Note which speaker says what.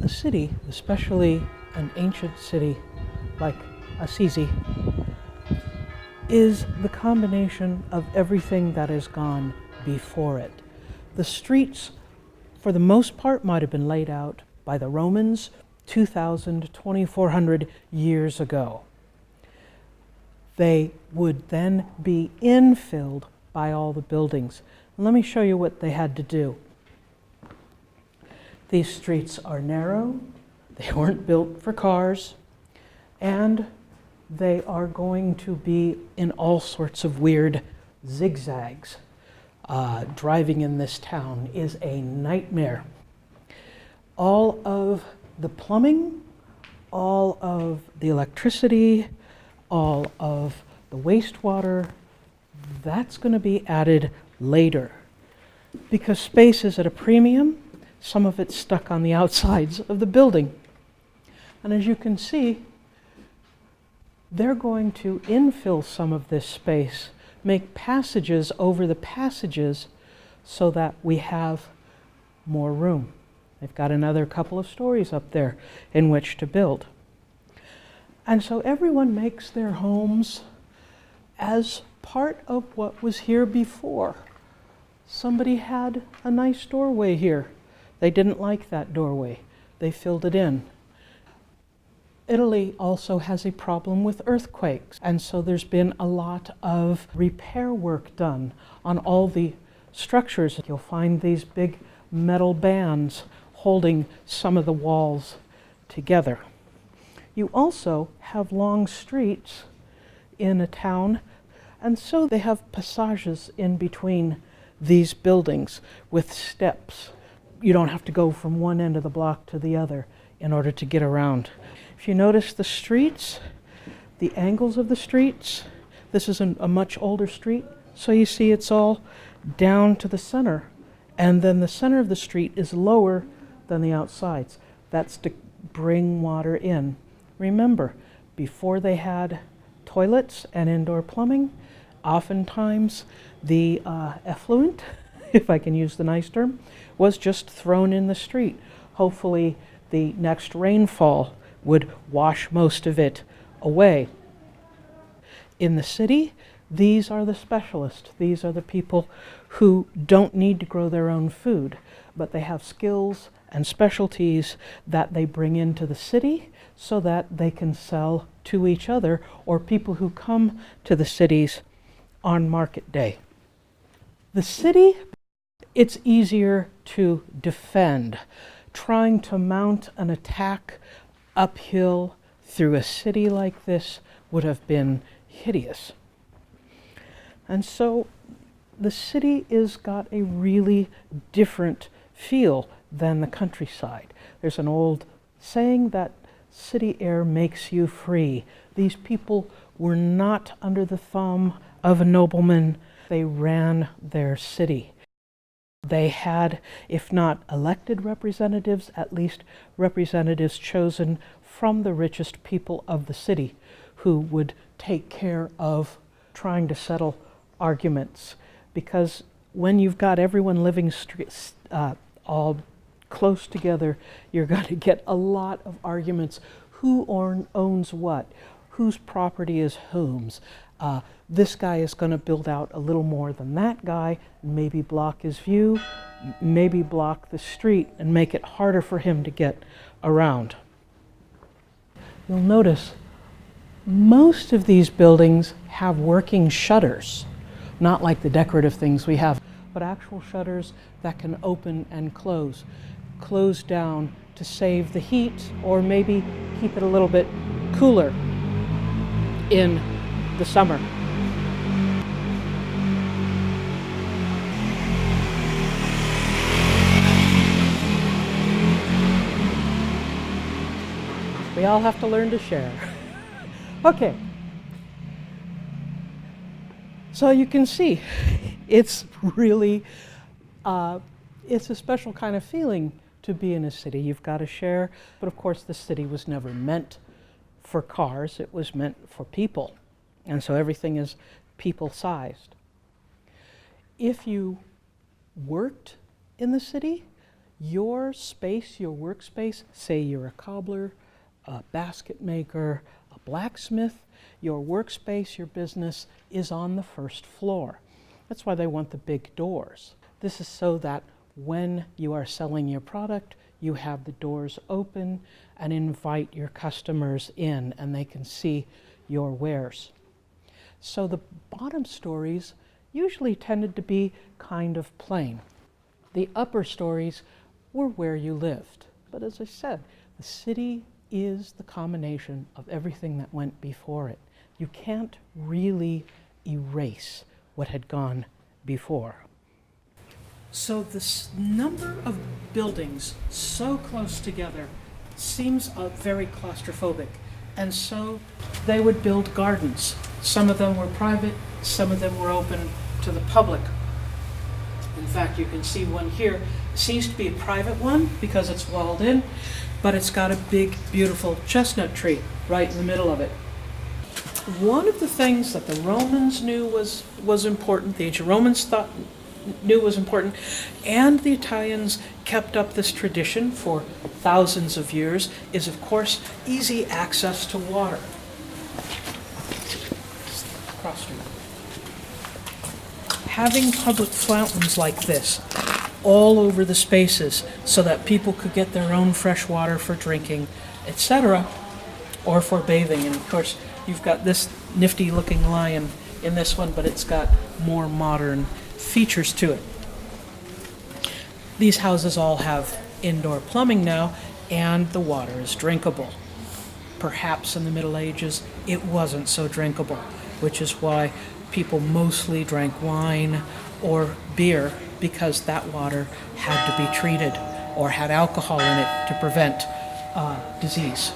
Speaker 1: A city, especially an ancient city like Assisi, is the combination of everything that has gone before it. The streets, for the most part, might have been laid out by the Romans 2,000, 2,400 years ago. They would then be infilled by all the buildings. Let me show you what they had to do. These streets are narrow, they weren't built for cars, and they are going to be in all sorts of weird zigzags. Driving in this town is a nightmare. All of the plumbing, all of the electricity, all of the wastewater, that's going to be added later. Because space is at a premium, some of it's stuck on the outsides of the building. And as you can see, they're going to infill some of this space, make passages over the passages so that we have more room. They've got another couple of stories up there in which to build. And so everyone makes their homes as part of what was here before. Somebody had a nice doorway here. They didn't like that doorway. They filled it in. Italy also has a problem with earthquakes, and so there's been a lot of repair work done on all the structures. You'll find these big metal bands holding some of the walls together. You also have long streets in a town, and so they have passages in between these buildings with steps. You don't have to go from one end of the block to the other in order to get around. If you notice the streets, the angles of the streets, this is a much older street, so you see it's all down to the center, and then the center of the street is lower than the outsides. That's to bring water in. Remember, before they had toilets and indoor plumbing, oftentimes the effluent, if I can use the nice term, was just thrown in the street. Hopefully the next rainfall would wash most of it away. In the city, these are the specialists. These are the people who don't need to grow their own food, but they have skills and specialties that they bring into the city so that they can sell to each other or people who come to the cities on market day. The city, it's easier to defend. Trying to mount an attack uphill through a city like this would have been hideous. And so the city has got a really different feel than the countryside. There's an old saying that city air makes you free. These people were not under the thumb of a nobleman. They ran their city. They had, if not elected representatives, at least representatives chosen from the richest people of the city who would take care of trying to settle arguments. Because when you've got everyone living all close together, you're going to get a lot of arguments. Who owns what? Whose property is whom's? This guy is going to build out a little more than that guy, maybe block his view, maybe block the street and make it harder for him to get around. You'll notice most of these buildings have working shutters, not like the decorative things we have, but actual shutters that can open and close down to save the heat or maybe keep it a little bit cooler in the summer. We all have to learn to share. Okay. So you can see, it's really, it's a special kind of feeling to be in a city. You've got to share, but of course the city was never meant for cars, it was meant for people. And so everything is people-sized. If you worked in the city, your space, your workspace, say you're a cobbler, a basket maker, a blacksmith, your workspace, your business is on the first floor. That's why they want the big doors. This is so that when you are selling your product, you have the doors open and invite your customers in and they can see your wares. So the bottom stories usually tended to be kind of plain. The upper stories were where you lived. But as I said, the city is the combination of everything that went before it. You can't really erase what had gone before. So this number of buildings so close together seems very claustrophobic. And so they would build gardens. Some of them were private, some of them were open to the public. In fact, you can see one here. It seems to be a private one because it's walled in, but it's got a big, beautiful chestnut tree right in the middle of it. One of the things that the Romans knew was important, the ancient Romans knew was important, and the Italians kept up this tradition for thousands of years, is of course easy access to water. Cross street. Having public fountains like this all over the spaces so that people could get their own fresh water for drinking, etc., or for bathing. And of course, you've got this nifty looking lion in this one, but it's got more modern features to it. These houses all have indoor plumbing now, and the water is drinkable. Perhaps in the Middle Ages, it wasn't so drinkable, which is why people mostly drank wine or beer, because that water had to be treated or had alcohol in it to prevent disease.